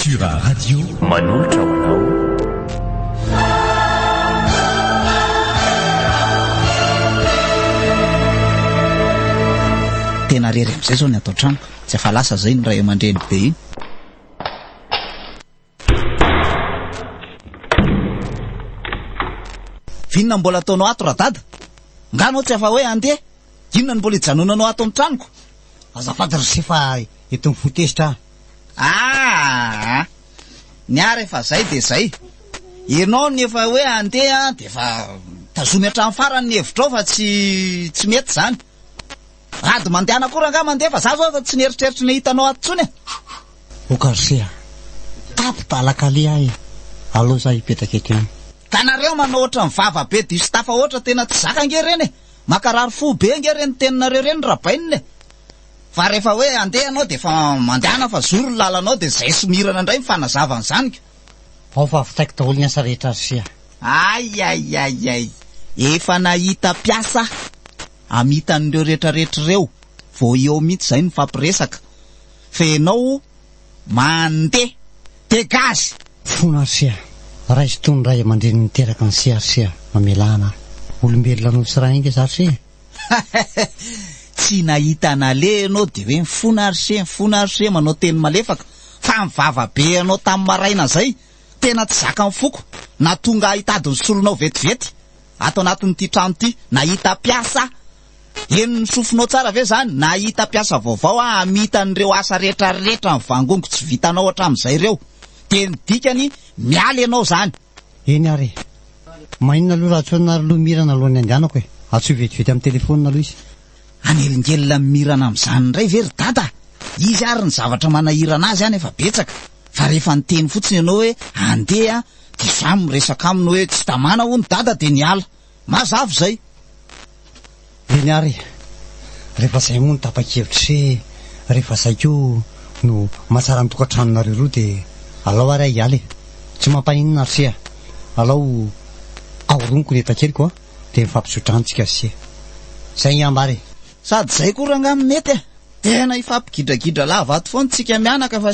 Cultura Radio manolotra hoanao. Tena rery amin'izay zao ny atao tranoko, tsy afa lasa zay ny ray aman-dreny be iny. Vinona mbola ataonao ato radada? Nganao tsy afa hoe andeha? Inona ny mbola hijanonanao ato amin'ny tranoko? Azafady ry sefa eto mifotezitra. Ny ary efa zay de zay. Ianao ny efa hoe andeha de efa tazomy hatrany farany ny hevitrao fa tsy mety zany. Ady mandehana koa nga mandeha fa za zao fa tsy nieritreritra ny hitanao ato tsony. Okarsea. Tapo talakale ahy. Allo za hipetraka eto ihany. Ka nareo manao ohatry ny vava be diso tafa ohatry tena tsy zaka nge reny. Makarary fo be nge reny teninareo reny rabaininy. Fa rehefa hoe andeha anao de fa mandehana fa zoro lalanao de zay somirana indray mifanazavana zany. Ao fa avitaiko daholo ny asa rehetra sia. Ay. Efa nahita piasa. Amitan'ireo rehetrarehetra reo. Vao eo mihitsy zay ny fampiresaka. Fenao mandeha. Degazy. Fona sia. Raha izy tony ray aman-dreny niteraka ny sia mamelana. Olombelona no sy raha inga zary tsy nahita nale anao de hoe mifona arse manao teny malefaka fa mivava be anao tamin'ny maraina zay tena tsy zaka ny foko na tonga hitady ny solonao vetivety ato anatin'ity trano ity nahita piasa eny ny sofinao tsara ve zany nahita piasa vaovao amitan'ireo asa rehetrarehetra ny vangongo tsy vitanao hatramin'izay ireo de ny dikany mialy anao zany. Eny ary maninona aloha raha tsoina aloha mirana alohan'ny andehanako e atso vetivety amin'ny telefonina aloha izy. Anelingelina mirana amin'izany indray very dada. Izy ary ny zavatra manahirana azy any efa betsaka. Fa rehefa niteny fotsiny ianao hoe andeha de samy miresaka aminy hoe tsy tamana ho ny dada de niala. Mazava zay. Eny ary rehefa zay moa ny tapa-kevitra se rehefa zay koa no mahatsara ny tokantranonareo roa de alao ary hialy tsy mampaninona ary se alao aoroniko ny etan-keliko de mifampisotrantsika se zay iambary. Sady zay koa raha ngamy mety tena ifampigidragidra lava ato foana tsika mianaka fa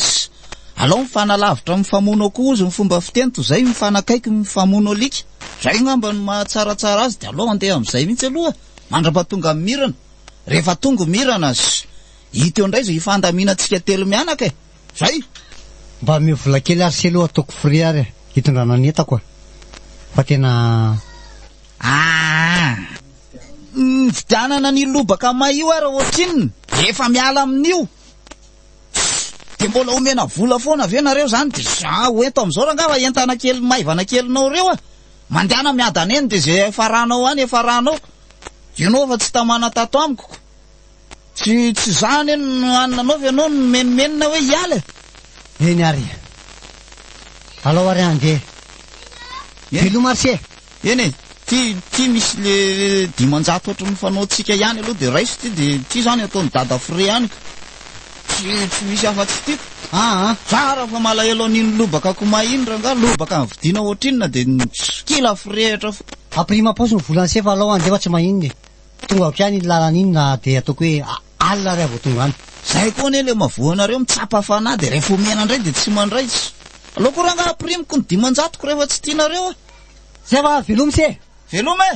alao mifanalavitra mifamono koa ozy ny fomba fiteny to zay mifanakaiky mifamono alika zay ngamba ny mahatsaratsara azy de alao andeha amin'izay mihitsy aloha mandrapatonga amin'ny mirana rehefa tonga mirana hita eo indray zay ifandamina-tsika telo mianaka zay mba mivola kely ary se aloha ataoko fri ary hitondrana ny entako fa tena vidanana ny lobaka maio ary ohatrinny efa miala amin'io de mbola omena vola foana ve nareo zany de hoento amin'izao raha ngava entana kely maivana kelinao reo mandehana miadana eny de zay efa ranao any efa ranao ianao fa tsy tamana tato amiko tsy zany eny ananao fa ianao menomenina hoe hiala. Eny ary alao ary andeha velo marse eny ty misy le 500 ohatry ny fanaotsika ihany aloha de raisy ty de ty zany ataony dada fre hany tsy misy afa-tsy tiko tsara fa malahelo an'iny lobaka koma iny raha nga lobaka ny vidina ohatrinona de kila frehatra aprima paosy ny volany sefa alao andeha fa tsy mahininy tonga aoka any lalan'iny na de ataoko hoe alina ry avo tonga any zay koa ne le mavoanareo mitsapa fanahy de rehefa omena indray de tsy mandray alao koa raha nga aprimiko ny 500 ko rehefa tsy tianareo zay fa velomy se velome.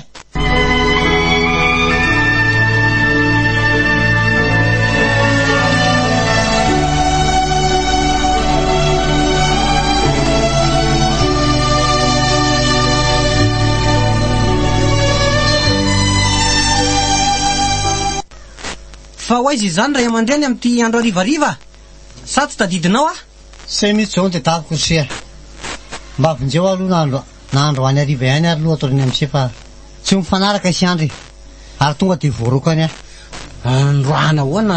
Fa hoaizy izany ray aman-dreny amin'ity andro arivariva sa tsy tadidinao se mihitsy zao de taviko se mba avinjeo aloha na andro any ariva ihany ary aloha ataoriny am'se fa tsy mifanaraka isy andry ary tonga de voaroko any androana ahoana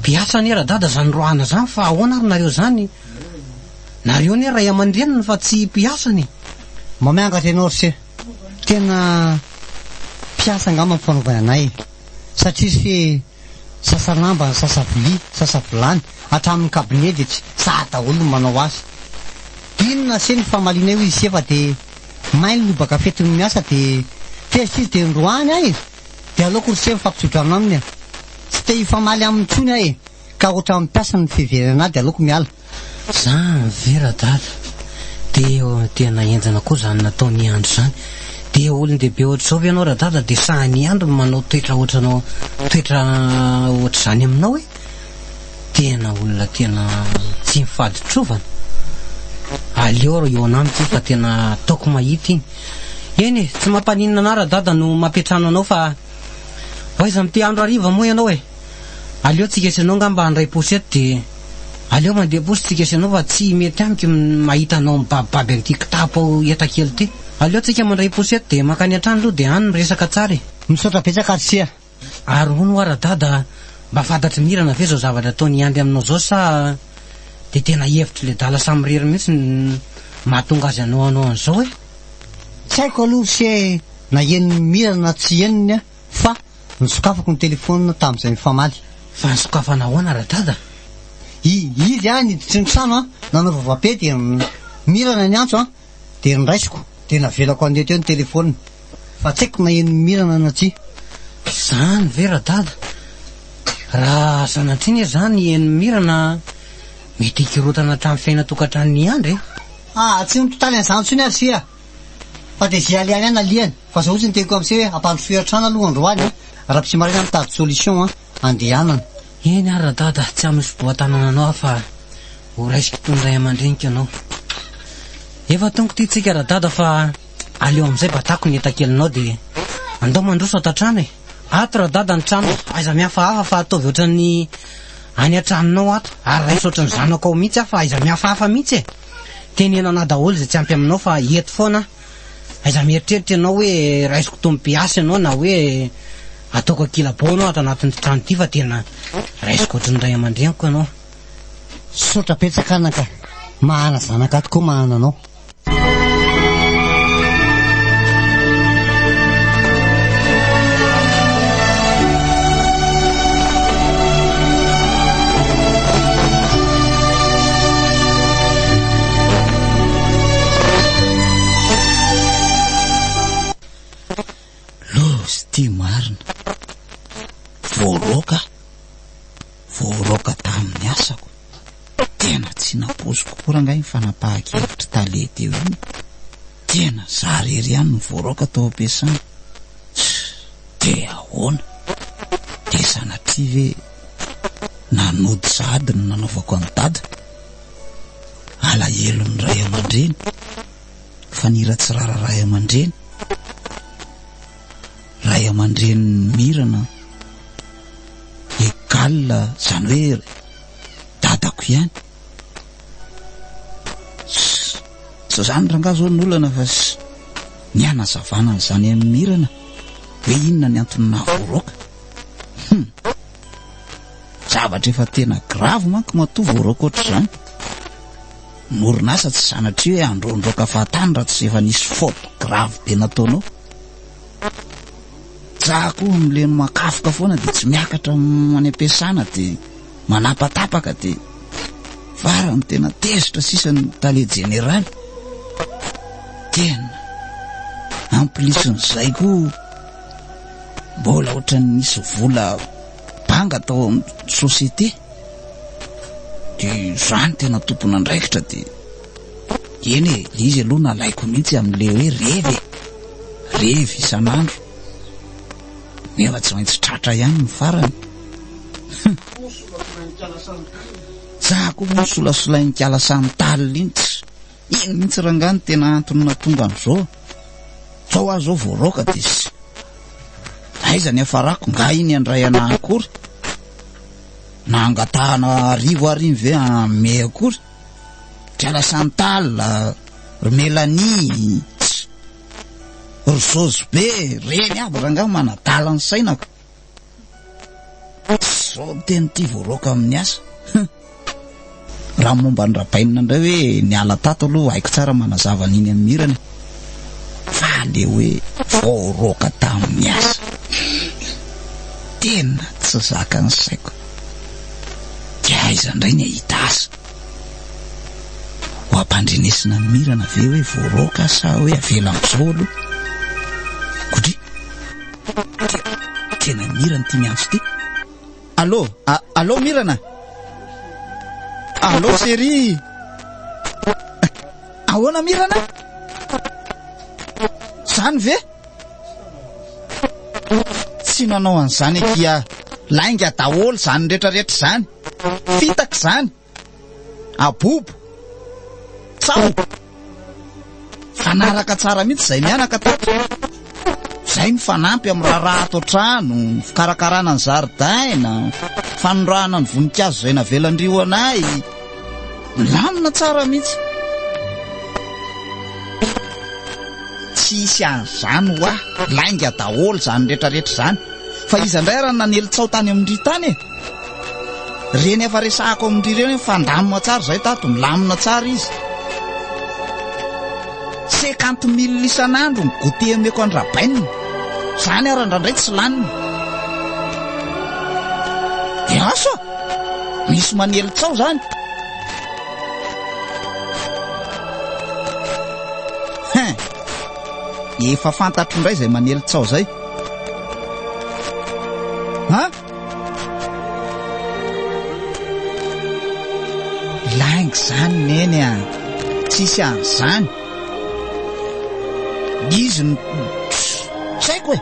piasa ny era-dada zany androana zany fa ahoana ary nareo zany nareo ne ray aman-dreniny fa tsy piasany mamiangatra ianao ry se tena piasa ngamba mifanaovana anay satria se sasalamba sasavili sasavilany hatramin'ny kabinet de tsy sa daholo manao azy inona se ny famalinay hoe izy sefa de mainy lobaka fetiny miasa de test izy de ndroany ahy de aloha kory se mifampisotranao aminy tsy te hifamaly amin'ny tsony ahy ka oatra mampiasa ny fiverana de aleoko miala. Za vera dada de tena enjana koa zany nataony andro zany. De olon-dehibe ohatr'izao ve ianao radada de sahany andro manao toetra ohatranao toetra ohatr' zany aminao tena olona tena tsy mifady trovana. Aleo ro eo anamiko fa tena taoko mahita iny. Eny tsy mampaninona ana radada no mampiatrano anao fa aiza mity andro hariva moa ianao aleo tsika isanao ngamba handray posety de aleo mandeha posy tsika isanao fa tsy mety amiko mahita anao mibabibaby an'ity kitapo etakely ty. Aleo tsika mandray posety de makany an-trano aloha de any miresaka tsara. Misaotra betsaka arisia. Ary hono radada mba fantatry mirana ve zao zavatra ataony andy aminao zao sa de tena hevitry le dala samy rery mihitsy mahatonga azy anao an'izao Tsy haiko aloha se na eniny mirana tsy eniny fa nisokafako ny telefônina tamin'izay mifamaly. Fa nisokafana ahoana radada? Izy niditry ny trano nanao vavabe de mirana ny antso de niraisiko de navelako andeha teo ny telefônina fa tsy haiko na eniny mirana na tsy. Zany ve radada? Raha sanatriny zany eniny mirana mety ikirotana hatramin'ny fiaina tokantrano ny andry tsy mitotaly an'izany intsony arisia fa de zay aliany any aliany fa zao ohatsy ny teko amin'izay hoe ampandrosoeran-trano aloha androany raha tsy marina mitady solution andehanana. Eny ary radada tsy amisy boatanana anao fa ho raisiko tondray aman-drenika anao. Efa tonga ty tsika radada fa aleo amin'izay batako ny etakelinao de andao mandroso ato-trano ato radada ny trano aiza mihafahafa fa ataovy ohatran'ny any an-tranonao ato ary raisy ohatran'ny zanako ao mihitsy fa aiza mihafahafa mihitsy tenena ana daholo zay tsy ampy aminao fa eto foana aiza mieritreritra ianao hoe raisiko tompiasa ianao na hoe ataoko akilabao anao ato anatin'ny trano ity fa tena raisiko ohatran'ny ray aman-dreniko ianao. Sotra petsaka anaka mahana zanaka tokoa mahana anao. Ty marina voaroka tamin'ny asako tena tsy napoziko korangay fanapahakevitra talety eo iny tena zarery ihany ny voaroka tao ampiasana de ahoana de sanatria ve nanody sady no nanaovako any dada alahelon'ny ray aman-dreny fa niratsirara ray aman-dreny ray aman-dreny mirana egalina zany hoe dadako ihany so zany rangahy zao n'olana fa ny anazavana zany amin'ny mirana hoe inona ny antony nahavoaroka zavatra efa tena grave manko matoa voaroka ohatr'izany norinasa tsy sanatria hoe androndroka fahatany raha tsy efa nisy faute grave be nataonao. Zako mileny makafoka foana de tsy miakatra any ampiasana de manapatapaka de farany tena tezitra sisa ny tale jeneraly tena amplisin'izay koa mbola ohatran'ny nisy vola banga tao amin'ny société de zany tena tompona andraikitra de eny izy aloha nalaiko mihitsy amin'le hoe revy isan'andro nefa tsy maintsy tratra ihany ny farany zako mosolasolainy kalasany talina iny mihitsy rangany tena antony natonga an'izao zao aho zao voaroka de aiza ny afarako nga iny andray ana akory na angatahana arivo ve ame akory kalasany talina Mélanie Rosozy be reny aby rangany manadala ny sainako zao teny ty voaroka amin'ny asa raha momba ny rabainina indray hoe niala tato aloha haiko tsara manazava n'iny amin'ny mirana fa le hoe voaroka tamin'ny asa tena tsy zaka ny saiko de aiza indray ny ahita asa ho ampandrenesina ny mirana ve hoe voaroka sa hoe avela amin'izao aloha kodry tena mirana ty miantso ty. Allô mirana Allô chérie. Ahoana Mirana? Zany ve? Tsy nanao an'izany kia lainga daholo zany rehetrarehetra zany. Fitaka zany. Abobo. Tsao. Fanaraka tsara mihitsy zay mianaka tato. Zay mifanampy amin'ny raha ato trano, fikarakarana ny zaridaina, fanorahana ny voninkazo zay navelandrio anay. Milamina tsara mihitsy. Tsisy an'izany hoa, lainga daholo zany rehetrarehetra zany. Fa iza indray raha nanelitsao tany amin'ny tany e. Reny efa resahako amin'ny reny fandamina tsara zay tato, milamina tsara izy. 50,000 isan'andro ny gote ameko andrabainina. Zany ara indraindray tsy laniny. De aso misy manelitsao zany. Efa fantatro indray zay manelitsao zay. Ha? Laingy zany neny a. Tsisy an'izany. Izy ny tsaiko e.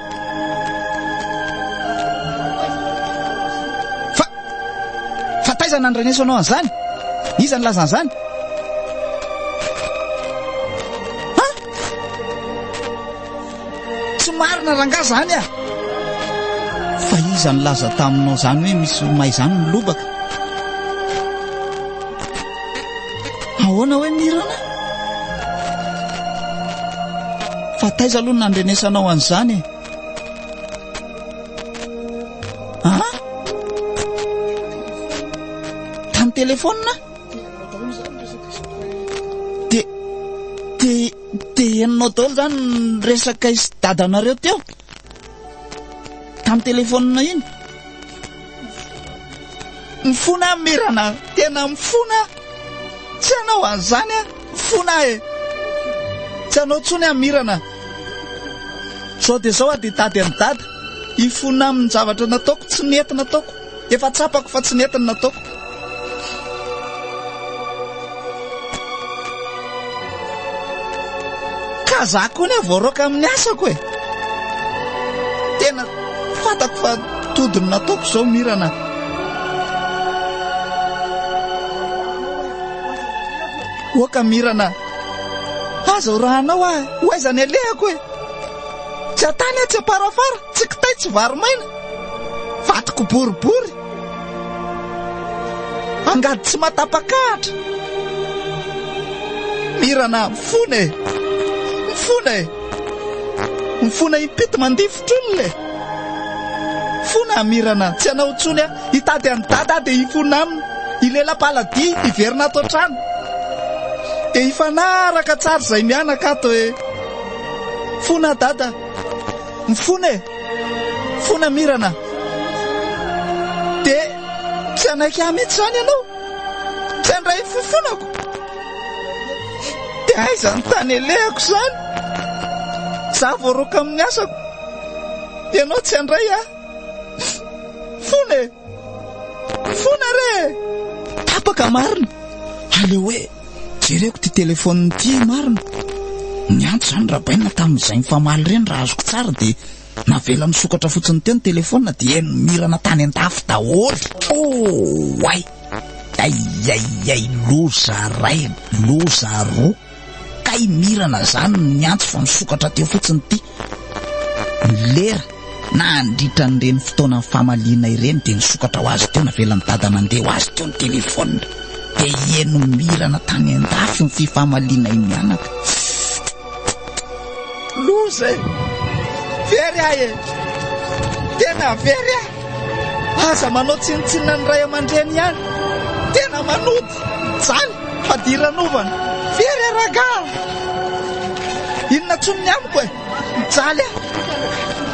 Fa taizana andrenesanao an'izany. Iza ny lazan'izany? Ha? Tsy marina ranga zany a. Fa iza ny laza taminao zany hoe misy may zany ny lobaka. Ahoana hoe Mirana? Fa taiza aloha nandrenesanao an'izany e. Ha? Tamin'ny telefona? De henonao daholo zany resaka isy dadanareo teo tamin'ny telefona iny. Mifona Mirana, tena mifona. Tsy anao an'izany a, mifona e. Tsy anao tsony a Mirana. Sao de sao a de tady amin'ny dada. Ifona amin'ny zavatra nataoko, tsy nety nataoko. Efa tsapako fa tsy nety nataoko. Kazako ny voaroka amin'ny asako e. Tena fatako fa todiny nataoko zao Mirana. Oka Mirana. Aza rahanao a, hoaiza ny alehako e. Tsy atany a, tsy aparafara, tsy kitay, tsy varomaina. Vatiko boribory. Angady tsy matapakahatra. Mirana, mifona e. Mifona e. Mifona impito mandifotra olona e. Mifona Mirana, tsy anao tsony a, hitady amin'ny dada de ifona aminy. Ilela-palady, iverina ato trano. De ifanaraka tsara zay mianaka ato e. Fona dada. Mifona e. Fona Mirana. De tsy anaiky mihitsy zany ianao. Tsy andray fifonako. De aiza ny tany elehako zany. Za voaroka amin'ny asako. Ianao tsy andray a. Fona e. Fona re. Tapaka marina. Ale hoe jereko ty telefony ty marina. Niantso zany rabaina tamin'izay mifamaly reny raha azoko tsara de navela misokatra fotsiny teo ny telefona de eno Mirana tany an-dafy daholo. Oh, wai. Ai, loza ray, loza roa. Kay Mirana zany niantso fa misokatra teo fotsiny ty. Lera na andritra n'ireny fotoana ny famaliana ireny de nisokatra ho azy teo navela ny dada mandeha ho azy teo ny telefona. De eno Mirana tany an-dafy ny fifamaliana iny mianaka. Loza e. Very ahy e. Tena very ahy. Aza manao tsinitsinina ny ray aman-dreny ihany. Tena manody. Zany fadiran'ovana. Very araga. Inona tsony amiko e. Mijaly ahy.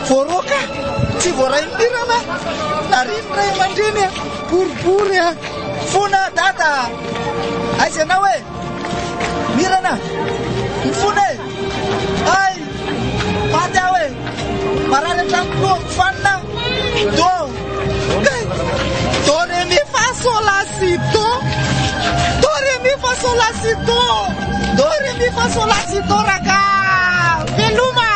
Voaroka. Tsy voaray Mirana. Nariny ray aman-dreny e. Boribory a. Fona dada. Aiza anao e. Mirana. Mifona e. Ai. Maty aho e. Marary an-tranoko fanina. Do. Do re mi fa sol la si do. sol la si do. Do re mi fa sol la si do raga. Veluma.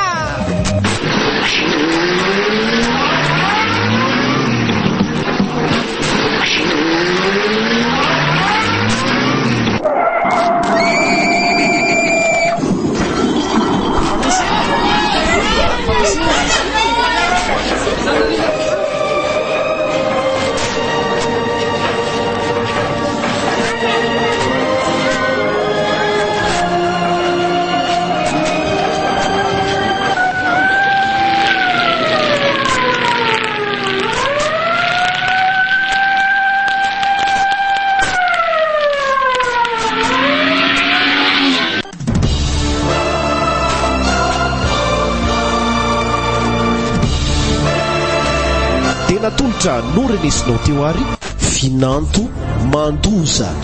Natolotra norenesinao teo ary Finanto Mandoza.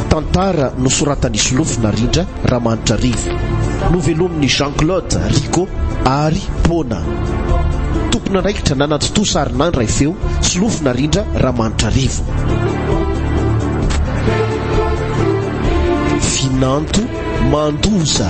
Tantara nosoratan'i Solofina Rindra Ramanitra Rivo, novelomin'i Jean-Claude Rico ary Pona. Tompona raikitra nanaty sarinandra ifeo Solofina Rindra Ramanitra Rivo. Finanto Mandoza.